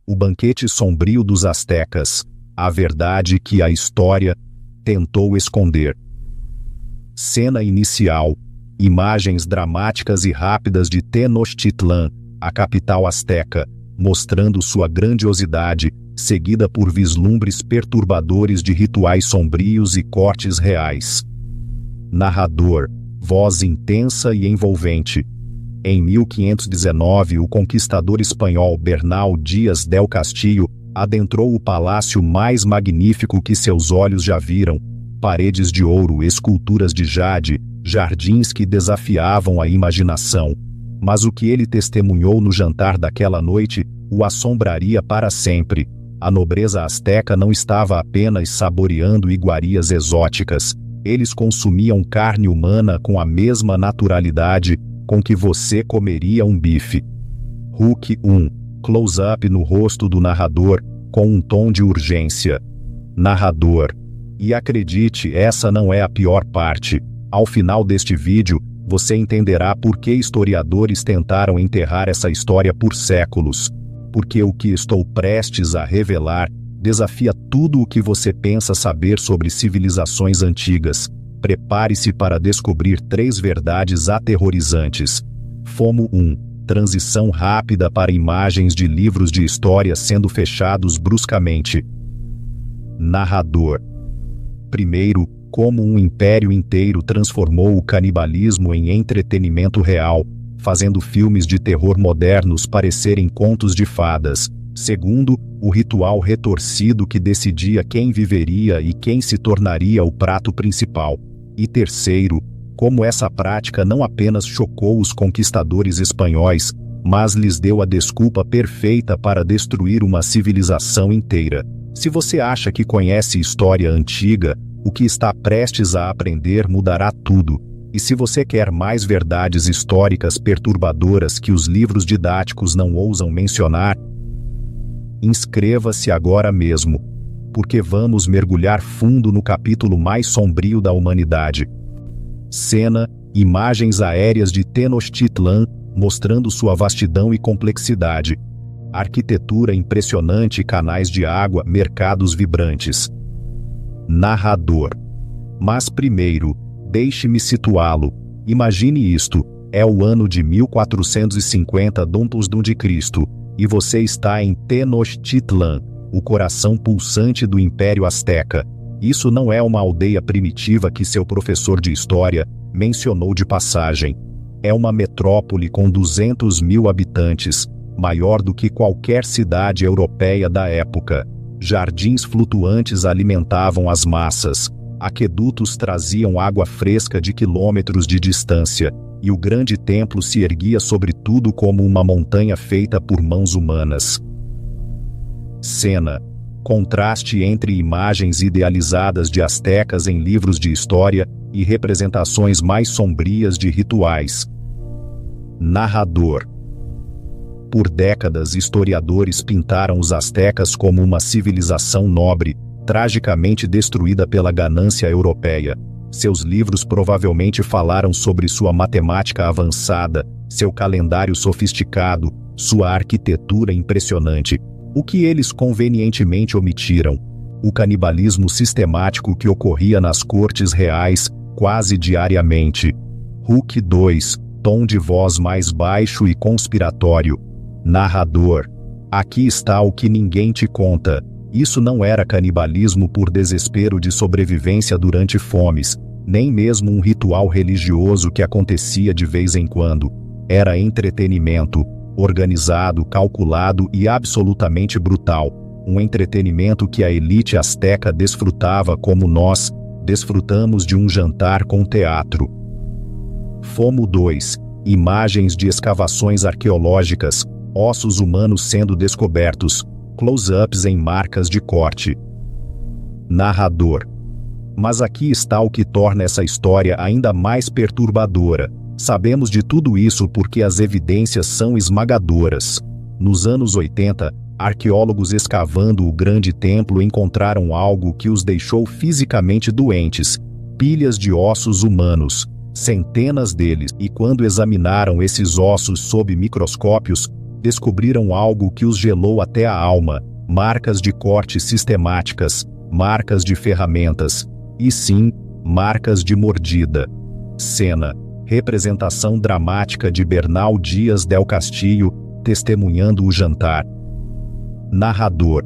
o banquete sombrio dos astecas, a verdade que a história tentou esconder. Cena inicial: imagens dramáticas e rápidas de Tenochtitlan, a capital asteca, mostrando sua grandiosidade, seguida por vislumbres perturbadores de rituais sombrios e cortes reais. Narrador: voz intensa e envolvente. Em 1519, o conquistador espanhol Bernal Díaz del Castillo adentrou o palácio mais magnífico que seus olhos já viram: paredes de ouro, esculturas de jade, jardins que desafiavam a imaginação. Mas o que ele testemunhou no jantar daquela noite o assombraria para sempre. A nobreza asteca não estava apenas saboreando iguarias exóticas, eles consumiam carne humana com a mesma naturalidade com que você comeria um bife. Hook 1. Close-up no rosto do narrador, com um tom de urgência. Narrador: e acredite, essa não é a pior parte. Ao final deste vídeo, você entenderá por que historiadores tentaram enterrar essa história por séculos. Porque o que estou prestes a revelar desafia tudo o que você pensa saber sobre civilizações antigas. Prepare-se para descobrir 3 verdades aterrorizantes. FOMO 1. Transição rápida para imagens de livros de história sendo fechados bruscamente. Narrador: primeiro, como um império inteiro transformou o canibalismo em entretenimento real, fazendo filmes de terror modernos parecerem contos de fadas. Segundo, o ritual retorcido que decidia quem viveria e quem se tornaria o prato principal. E terceiro, como essa prática não apenas chocou os conquistadores espanhóis, mas lhes deu a desculpa perfeita para destruir uma civilização inteira. Se você acha que conhece história antiga, o que está prestes a aprender mudará tudo. E se você quer mais verdades históricas perturbadoras que os livros didáticos não ousam mencionar, inscreva-se agora mesmo, porque vamos mergulhar fundo no capítulo mais sombrio da humanidade. Cena: imagens aéreas de Tenochtitlan, mostrando sua vastidão e complexidade. Arquitetura impressionante, canais de água, mercados vibrantes. Narrador: mas primeiro, deixe-me situá-lo. Imagine isto: é o ano de 1450 d.C., e você está em Tenochtitlan, o coração pulsante do Império Azteca. Isso não é uma aldeia primitiva que seu professor de história mencionou de passagem. É uma metrópole com 200 mil habitantes, maior do que qualquer cidade europeia da época. Jardins flutuantes alimentavam as massas, aquedutos traziam água fresca de quilômetros de distância, e o grande templo se erguia sobre tudo como uma montanha feita por mãos humanas. Cena: contraste entre imagens idealizadas de astecas em livros de história e representações mais sombrias de rituais. Narrador: por décadas, historiadores pintaram os astecas como uma civilização nobre, tragicamente destruída pela ganância europeia. Seus livros provavelmente falaram sobre sua matemática avançada, seu calendário sofisticado, sua arquitetura impressionante. O que eles convenientemente omitiram: o canibalismo sistemático que ocorria nas cortes reais, quase diariamente. Hook 2. Tom de voz mais baixo e conspiratório. Narrador: aqui está o que ninguém te conta. Isso não era canibalismo por desespero de sobrevivência durante fomes, nem mesmo um ritual religioso que acontecia de vez em quando. Era entretenimento, organizado, calculado e absolutamente brutal. Um entretenimento que a elite asteca desfrutava como nós desfrutamos de um jantar com teatro. FOMO 2. Imagens de escavações arqueológicas, ossos humanos sendo descobertos, close-ups em marcas de corte. Narrador: mas aqui está o que torna essa história ainda mais perturbadora. Sabemos de tudo isso porque as evidências são esmagadoras. Nos anos 80, arqueólogos escavando o grande templo encontraram algo que os deixou fisicamente doentes: pilhas de ossos humanos, centenas deles, e quando examinaram esses ossos sob microscópios, descobriram algo que os gelou até a alma: marcas de corte sistemáticas, marcas de ferramentas, e sim, marcas de mordida. Cena: representação dramática de Bernal Dias del Castillo, testemunhando o jantar. Narrador: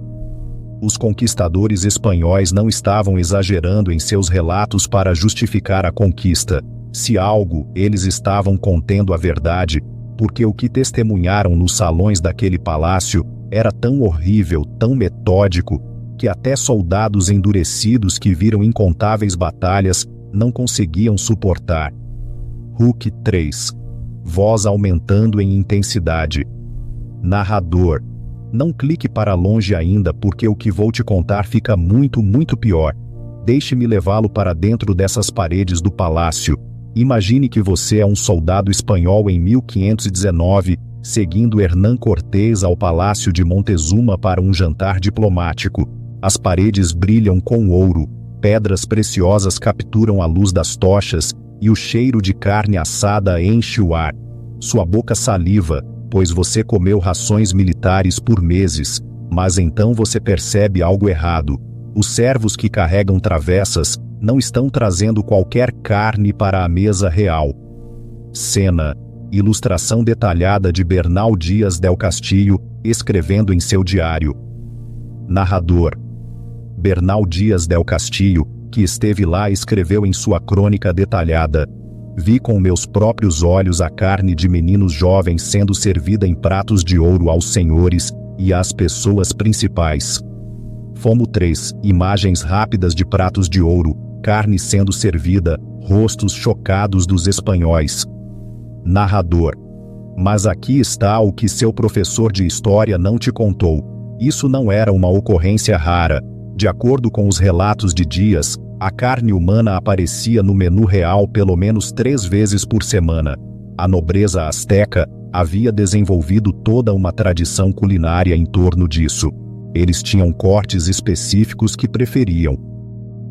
os conquistadores espanhóis não estavam exagerando em seus relatos para justificar a conquista. Se algo, eles estavam contendo a verdade, porque o que testemunharam nos salões daquele palácio era tão horrível, tão metódico, que até soldados endurecidos que viram incontáveis batalhas não conseguiam suportar. Hook 3. Voz aumentando em intensidade. Narrador: não clique para longe ainda, porque o que vou te contar fica muito, muito pior. Deixe-me levá-lo para dentro dessas paredes do palácio. Imagine que você é um soldado espanhol em 1519, seguindo Hernán Cortés ao palácio de Montezuma para um jantar diplomático. As paredes brilham com ouro, pedras preciosas capturam a luz das tochas, e o cheiro de carne assada enche o ar. Sua boca saliva, pois você comeu rações militares por meses, mas então você percebe algo errado. Os servos que carregam travessas não estão trazendo qualquer carne para a mesa real. Cena: ilustração detalhada de Bernal Dias del Castillo, escrevendo em seu diário. Narrador: Bernal Dias del Castillo, que esteve lá, escreveu em sua crônica detalhada: vi com meus próprios olhos a carne de meninos jovens sendo servida em pratos de ouro aos senhores e às pessoas principais. Fomo 3. Imagens rápidas de pratos de ouro, carne sendo servida, rostos chocados dos espanhóis. Narrador: mas aqui está o que seu professor de história não te contou. Isso não era uma ocorrência rara. De acordo com os relatos de Dias, a carne humana aparecia no menu real pelo menos 3 vezes por semana. A nobreza asteca havia desenvolvido toda uma tradição culinária em torno disso. Eles tinham cortes específicos que preferiam.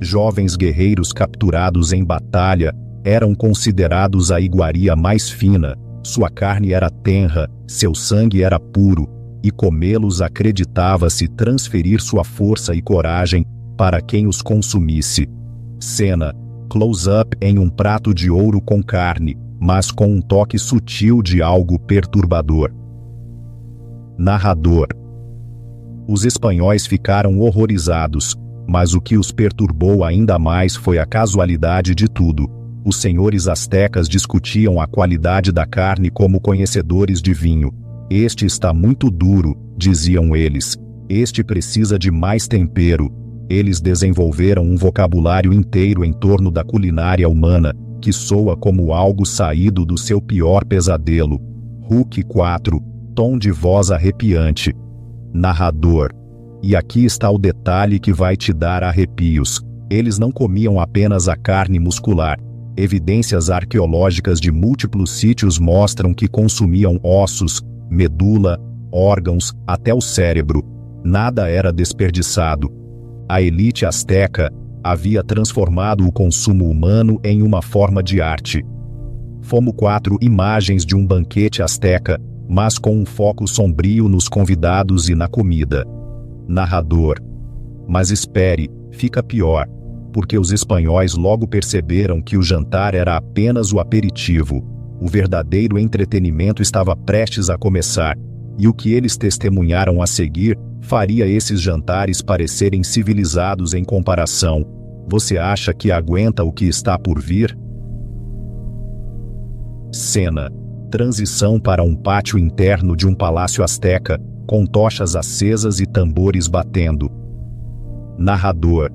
Jovens guerreiros capturados em batalha eram considerados a iguaria mais fina, sua carne era tenra, seu sangue era puro, e comê-los acreditava-se transferir sua força e coragem para quem os consumisse. Cena: close-up em um prato de ouro com carne, mas com um toque sutil de algo perturbador. Narrador: os espanhóis ficaram horrorizados, mas o que os perturbou ainda mais foi a casualidade de tudo. Os senhores astecas discutiam a qualidade da carne como conhecedores de vinho. Este está muito duro, diziam eles. Este precisa de mais tempero. Eles desenvolveram um vocabulário inteiro em torno da culinária humana, que soa como algo saído do seu pior pesadelo. Hook 4. Tom de voz arrepiante. Narrador: e aqui está o detalhe que vai te dar arrepios. Eles não comiam apenas a carne muscular. Evidências arqueológicas de múltiplos sítios mostram que consumiam ossos, medula, órgãos, até o cérebro. Nada era desperdiçado. A elite asteca havia transformado o consumo humano em uma forma de arte. Fomo 4. Imagens de um banquete asteca, mas com um foco sombrio nos convidados e na comida. Narrador: mas espere, fica pior, porque os espanhóis logo perceberam que o jantar era apenas o aperitivo. O verdadeiro entretenimento estava prestes a começar, e o que eles testemunharam a seguir faria esses jantares parecerem civilizados em comparação. Você acha que aguenta o que está por vir? Cena: transição para um pátio interno de um palácio asteca, com tochas acesas e tambores batendo. Narrador: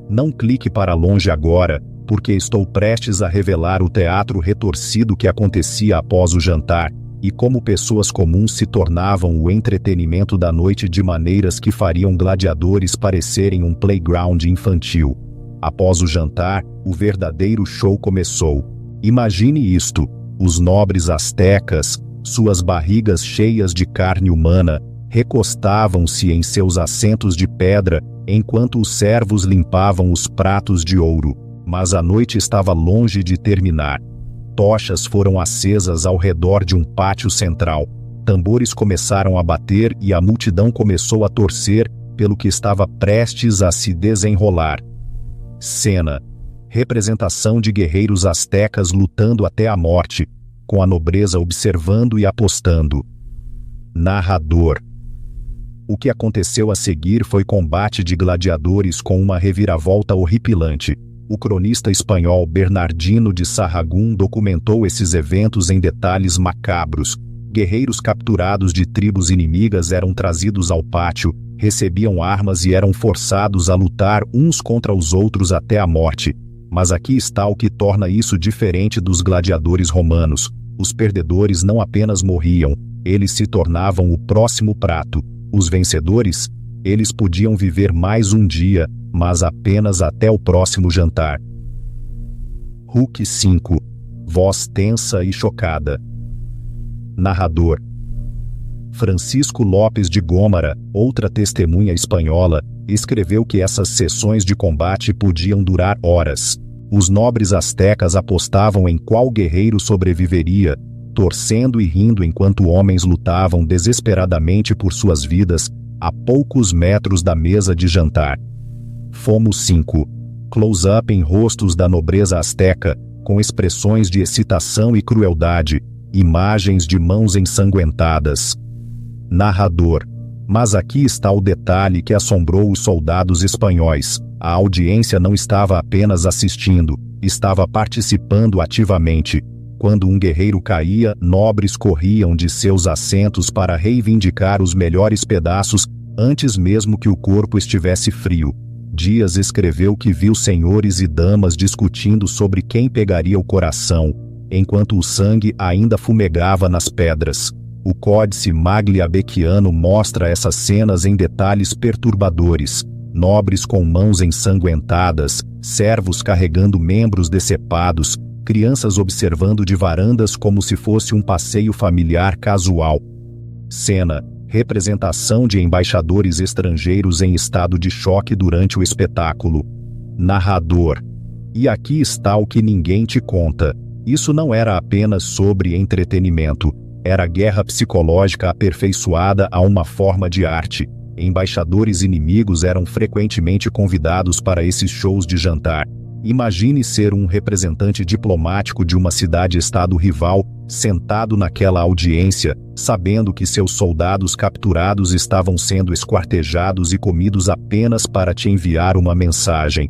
não clique para longe agora, porque estou prestes a revelar o teatro retorcido que acontecia após o jantar, e como pessoas comuns se tornavam o entretenimento da noite de maneiras que fariam gladiadores parecerem um playground infantil. Após o jantar, o verdadeiro show começou. Imagine isto: os nobres astecas, suas barrigas cheias de carne humana, recostavam-se em seus assentos de pedra, enquanto os servos limpavam os pratos de ouro. Mas a noite estava longe de terminar. Tochas foram acesas ao redor de um pátio central. tambores começaram a bater e a multidão começou a torcer pelo que estava prestes a se desenrolar. Cena: representação de guerreiros astecas lutando até a morte, com a nobreza observando e apostando. Narrador: o que aconteceu a seguir foi combate de gladiadores com uma reviravolta horripilante. O cronista espanhol Bernardino de Sahagún documentou esses eventos em detalhes macabros. Guerreiros capturados de tribos inimigas eram trazidos ao pátio, recebiam armas e eram forçados a lutar uns contra os outros até a morte. Mas aqui está o que torna isso diferente dos gladiadores romanos. Os perdedores não apenas morriam, eles se tornavam o próximo prato. Os vencedores, eles podiam viver mais um dia, mas apenas até o próximo jantar. Hulk 5. Voz tensa e chocada. Narrador: Francisco Lopes de Gômara, outra testemunha espanhola, escreveu que essas sessões de combate podiam durar horas. Os nobres astecas apostavam em qual guerreiro sobreviveria, torcendo e rindo enquanto homens lutavam desesperadamente por suas vidas, a poucos metros da mesa de jantar. Fomos 5. Close-up em rostos da nobreza asteca, com expressões de excitação e crueldade, imagens de mãos ensanguentadas. Narrador: mas aqui está o detalhe que assombrou os soldados espanhóis. A audiência não estava apenas assistindo, estava participando ativamente. Quando um guerreiro caía, nobres corriam de seus assentos para reivindicar os melhores pedaços, antes mesmo que o corpo estivesse frio. Dias escreveu que viu senhores e damas discutindo sobre quem pegaria o coração, enquanto o sangue ainda fumegava nas pedras. O Códice Magliabechiano mostra essas cenas em detalhes perturbadores. Nobres com mãos ensanguentadas, servos carregando membros decepados, crianças observando de varandas como se fosse um passeio familiar casual. Cena: representação de embaixadores estrangeiros em estado de choque durante o espetáculo. Narrador: e aqui está o que ninguém te conta. Isso não era apenas sobre entretenimento, era guerra psicológica aperfeiçoada a uma forma de arte. Embaixadores inimigos eram frequentemente convidados para esses shows de jantar. Imagine ser um representante diplomático de uma cidade-estado rival, sentado naquela audiência, sabendo que seus soldados capturados estavam sendo esquartejados e comidos apenas para te enviar uma mensagem.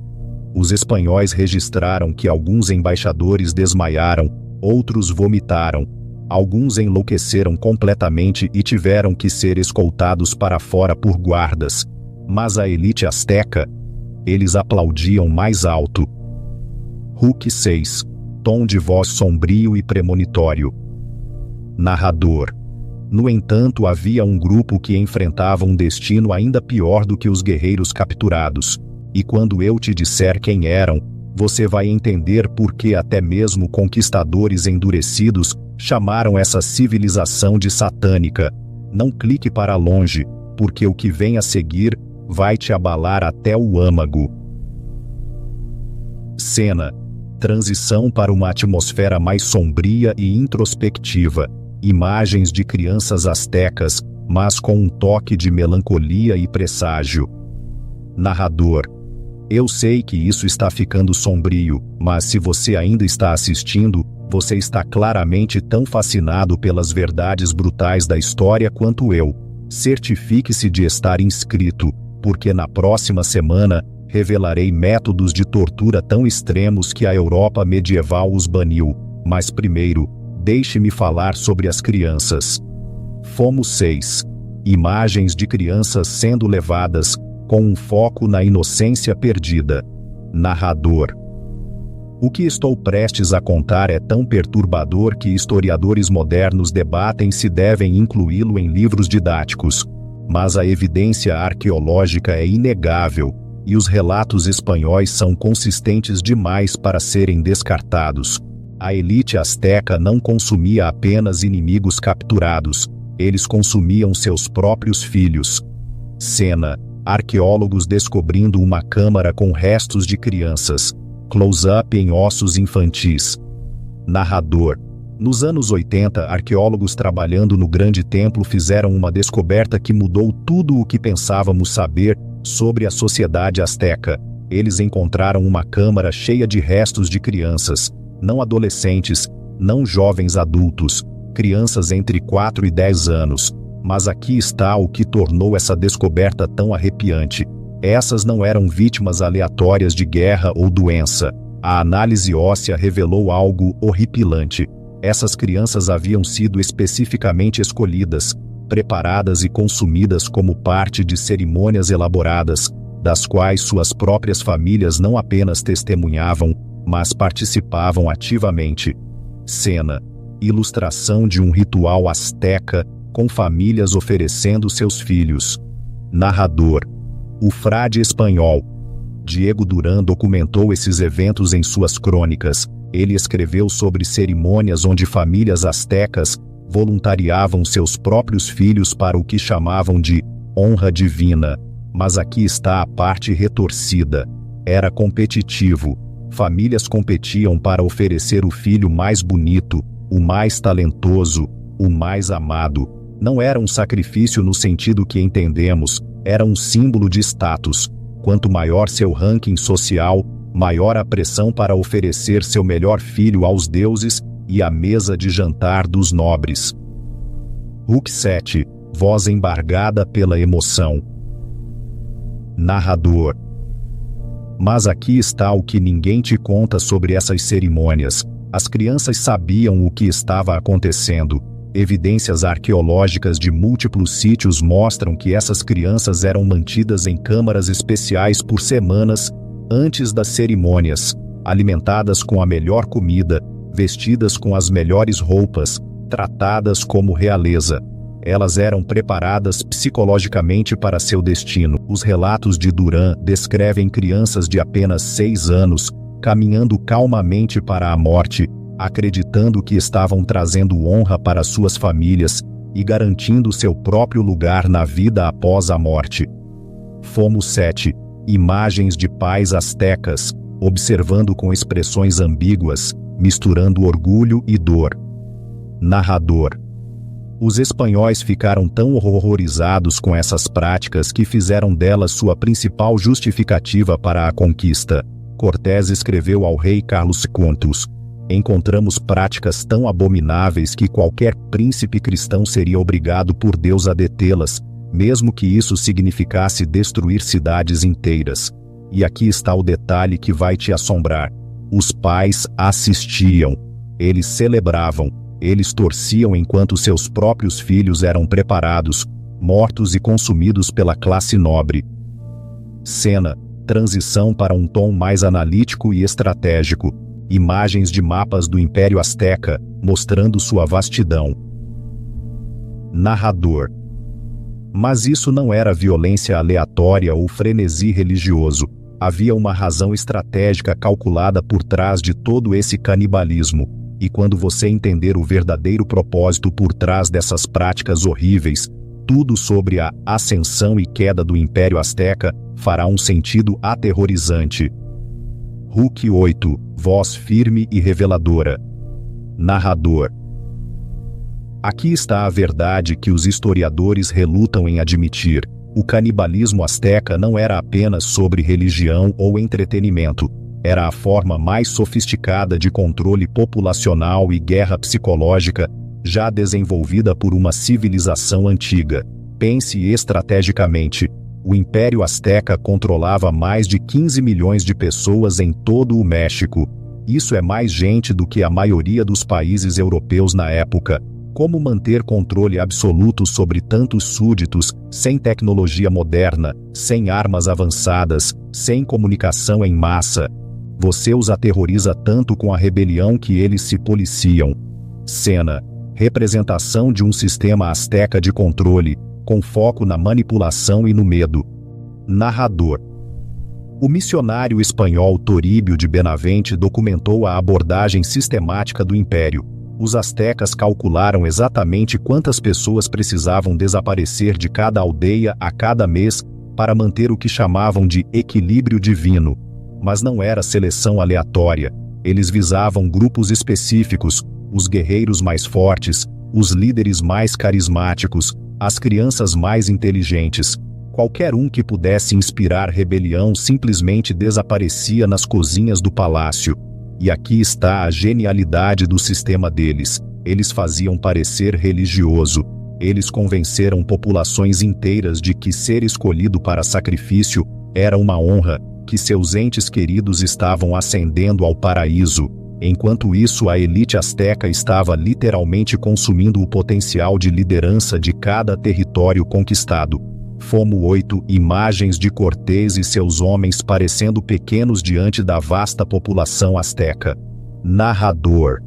Os espanhóis registraram que alguns embaixadores desmaiaram, outros vomitaram. Alguns enlouqueceram completamente e tiveram que ser escoltados para fora por guardas. Mas a elite asteca, eles aplaudiam mais alto. Hulk 6. Tom de voz sombrio e premonitório. Narrador: no entanto, havia um grupo que enfrentava um destino ainda pior do que os guerreiros capturados. E quando eu te disser quem eram, você vai entender por que até mesmo conquistadores endurecidos chamaram essa civilização de satânica. Não clique para longe, porque o que vem a seguir vai te abalar até o âmago. Cena: transição para uma atmosfera mais sombria e introspectiva. Imagens de crianças astecas, mas com um toque de melancolia e presságio. Narrador: eu sei que isso está ficando sombrio, mas se você ainda está assistindo, você está claramente tão fascinado pelas verdades brutais da história quanto eu. Certifique-se de estar inscrito, porque na próxima semana revelarei métodos de tortura tão extremos que a Europa medieval os baniu. Mas primeiro, deixe-me falar sobre as crianças. Fomos 6. Imagens de crianças sendo levadas, com um foco na inocência perdida. Narrador: o que estou prestes a contar é tão perturbador que historiadores modernos debatem se devem incluí-lo em livros didáticos. Mas a evidência arqueológica é inegável, e os relatos espanhóis são consistentes demais para serem descartados. A elite asteca não consumia apenas inimigos capturados, eles consumiam seus próprios filhos. Cena: arqueólogos descobrindo uma câmara com restos de crianças. Close-up em ossos infantis. Narrador: Nos anos 80, arqueólogos trabalhando no Grande Templo fizeram uma descoberta que mudou tudo o que pensávamos saber sobre a sociedade asteca. Eles encontraram uma câmara cheia de restos de crianças, não adolescentes, não jovens adultos, crianças entre 4 e 10 anos. Mas aqui está o que tornou essa descoberta tão arrepiante. Essas não eram vítimas aleatórias de guerra ou doença. A análise óssea revelou algo horripilante. Essas crianças haviam sido especificamente escolhidas, preparadas e consumidas como parte de cerimônias elaboradas, das quais suas próprias famílias não apenas testemunhavam, mas participavam ativamente. Cena: ilustração de um ritual asteca, com famílias oferecendo seus filhos. Narrador: o frade espanhol. Diego Durán documentou esses eventos em suas crônicas. Ele escreveu sobre cerimônias onde famílias astecas voluntariavam seus próprios filhos para o que chamavam de honra divina. Mas aqui está a parte retorcida. Era competitivo. Famílias competiam para oferecer o filho mais bonito, o mais talentoso, o mais amado. Não era um sacrifício no sentido que entendemos, era um símbolo de status. Quanto maior seu ranking social, maior a pressão para oferecer seu melhor filho aos deuses e à mesa de jantar dos nobres. Hulk 7. Voz embargada pela emoção. Narrador: mas aqui está o que ninguém te conta sobre essas cerimônias. As crianças sabiam o que estava acontecendo. Evidências arqueológicas de múltiplos sítios mostram que essas crianças eram mantidas em câmaras especiais por semanas antes das cerimônias, alimentadas com a melhor comida, vestidas com as melhores roupas, tratadas como realeza. Elas eram preparadas psicologicamente para seu destino. Os relatos de Durán descrevem crianças de apenas 6 anos, caminhando calmamente para a morte, acreditando que estavam trazendo honra para suas famílias e garantindo seu próprio lugar na vida após a morte. Fomo 7. Imagens de pais astecas, observando com expressões ambíguas, misturando orgulho e dor. Narrador: os espanhóis ficaram tão horrorizados com essas práticas que fizeram delas sua principal justificativa para a conquista. Cortés escreveu ao rei Carlos Quintus: encontramos práticas tão abomináveis que qualquer príncipe cristão seria obrigado por Deus a detê-las, mesmo que isso significasse destruir cidades inteiras. E aqui está o detalhe que vai te assombrar. Os pais assistiam. Eles celebravam. Eles torciam enquanto seus próprios filhos eram preparados, mortos e consumidos pela classe nobre. Cena: transição para um tom mais analítico e estratégico. Imagens de mapas do Império Azteca, mostrando sua vastidão. Narrador: mas isso não era violência aleatória ou frenesi religioso. Havia uma razão estratégica calculada por trás de todo esse canibalismo. E quando você entender o verdadeiro propósito por trás dessas práticas horríveis, tudo sobre a ascensão e queda do Império Azteca fará um sentido aterrorizante. Hulk 8. Voz firme e reveladora. Narrador: aqui está a verdade que os historiadores relutam em admitir. O canibalismo azteca não era apenas sobre religião ou entretenimento. Era a forma mais sofisticada de controle populacional e guerra psicológica já desenvolvida por uma civilização antiga. Pense estrategicamente. O Império Azteca controlava mais de 15 milhões de pessoas em todo o México. Isso é mais gente do que a maioria dos países europeus na época. Como manter controle absoluto sobre tantos súditos, sem tecnologia moderna, sem armas avançadas, sem comunicação em massa? Você os aterroriza tanto com a rebelião que eles se policiam. Cena: representação de um sistema azteca de controle, com foco na manipulação e no medo. Narrador: o missionário espanhol Toribio de Benavente documentou a abordagem sistemática do império. Os aztecas calcularam exatamente quantas pessoas precisavam desaparecer de cada aldeia a cada mês para manter o que chamavam de equilíbrio divino. Mas não era seleção aleatória. Eles visavam grupos específicos, os guerreiros mais fortes, os líderes mais carismáticos, as crianças mais inteligentes. Qualquer um que pudesse inspirar rebelião simplesmente desaparecia nas cozinhas do palácio. E aqui está a genialidade do sistema deles. Eles faziam parecer religioso. Eles convenceram populações inteiras de que ser escolhido para sacrifício era uma honra, que seus entes queridos estavam ascendendo ao paraíso. Enquanto isso, a elite asteca estava literalmente consumindo o potencial de liderança de cada território conquistado. Fomo 8 imagens de Cortés e seus homens parecendo pequenos diante da vasta população asteca. Narrador.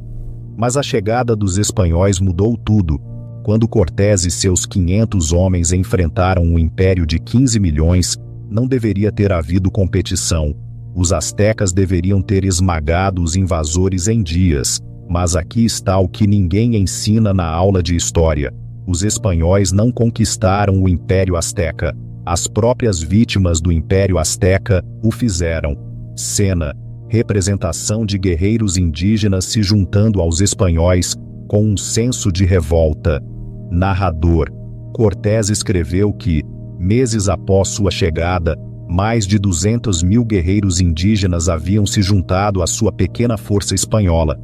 Mas a chegada dos espanhóis mudou tudo. Quando Cortés e seus 500 homens enfrentaram um império de 15 milhões, não deveria ter havido competição. Os astecas deveriam ter esmagado os invasores em dias. Mas aqui está o que ninguém ensina na aula de história. Os espanhóis não conquistaram o Império Azteca. As próprias vítimas do Império Azteca o fizeram. Cena: representação de guerreiros indígenas se juntando aos espanhóis, com um senso de revolta. Narrador. Cortés escreveu que, meses após sua chegada, mais de 200 mil guerreiros indígenas haviam se juntado à sua pequena força espanhola.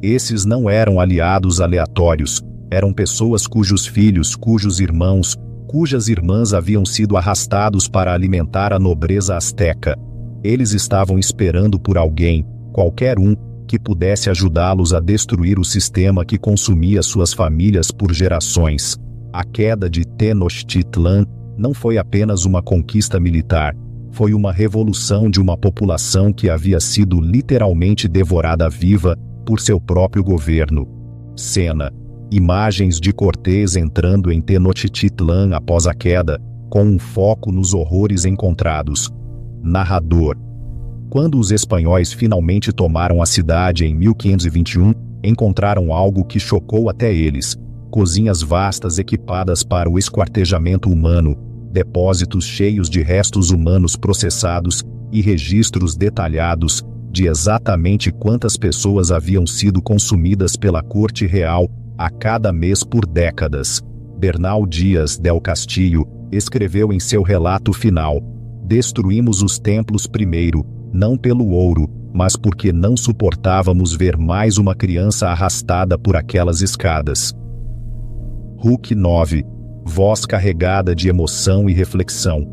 Esses não eram aliados aleatórios. Eram pessoas cujos filhos, cujos irmãos, cujas irmãs haviam sido arrastados para alimentar a nobreza asteca. Eles estavam esperando por alguém, qualquer um, que pudesse ajudá-los a destruir o sistema que consumia suas famílias por gerações. A queda de Tenochtitlan não foi apenas uma conquista militar, foi uma revolução de uma população que havia sido literalmente devorada viva por seu próprio governo. Cena: imagens de Cortés entrando em Tenochtitlan após a queda, com um foco nos horrores encontrados. Narrador. Quando os espanhóis finalmente tomaram a cidade em 1521, encontraram algo que chocou até eles: cozinhas vastas equipadas para o esquartejamento humano, depósitos cheios de restos humanos processados e registros detalhados de exatamente quantas pessoas haviam sido consumidas pela corte real a cada mês por décadas. Bernal Dias del Castillo escreveu em seu relato final: destruímos os templos primeiro, não pelo ouro, mas porque não suportávamos ver mais uma criança arrastada por aquelas escadas. Hulk 9. Voz carregada de emoção e reflexão.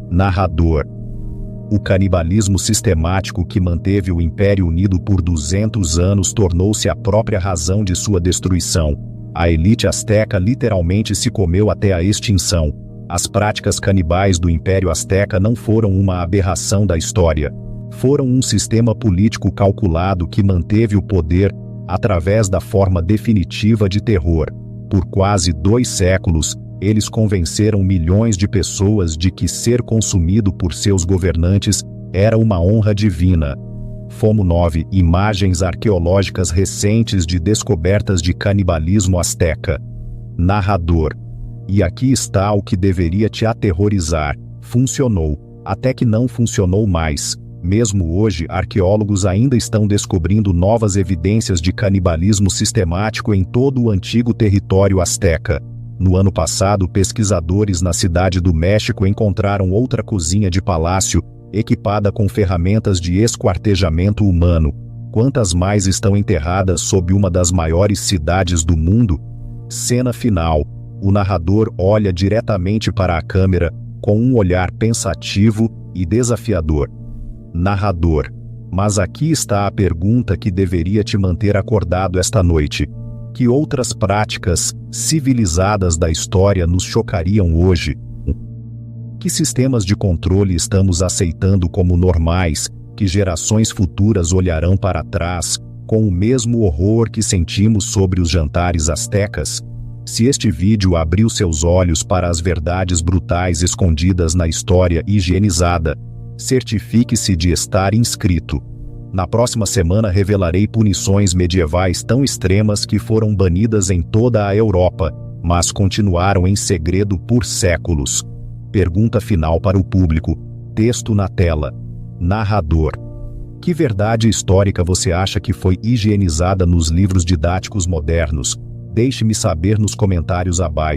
Narrador. O canibalismo sistemático que manteve o Império unido por 200 anos tornou-se a própria razão de sua destruição. A elite asteca literalmente se comeu até a extinção. As práticas canibais do Império Azteca não foram uma aberração da história. Foram um sistema político calculado que manteve o poder através da forma definitiva de terror. Por quase 2 séculos, eles convenceram milhões de pessoas de que ser consumido por seus governantes era uma honra divina. Fomo 9 imagens arqueológicas recentes de descobertas de canibalismo asteca. Narrador. E aqui está o que deveria te aterrorizar. Funcionou, até que não funcionou mais. Mesmo hoje, arqueólogos ainda estão descobrindo novas evidências de canibalismo sistemático em todo o antigo território asteca. No ano passado, pesquisadores na cidade do México encontraram outra cozinha de palácio, equipada com ferramentas de esquartejamento humano. Quantas mais estão enterradas sob uma das maiores cidades do mundo? Cena final. O narrador olha diretamente para a câmera, com um olhar pensativo e desafiador. Narrador. Mas aqui está a pergunta que deveria te manter acordado esta noite. Que outras práticas civilizadas da história nos chocariam hoje? Que sistemas de controle estamos aceitando como normais, que gerações futuras olharão para trás, com o mesmo horror que sentimos sobre os jantares astecas? Se este vídeo abriu seus olhos para as verdades brutais escondidas na história higienizada, certifique-se de estar inscrito. Na próxima semana revelarei punições medievais tão extremas que foram banidas em toda a Europa, mas continuaram em segredo por séculos. Pergunta final para o público. Texto na tela. Narrador. Que verdade histórica você acha que foi higienizada nos livros didáticos modernos? Deixe-me saber nos comentários abaixo.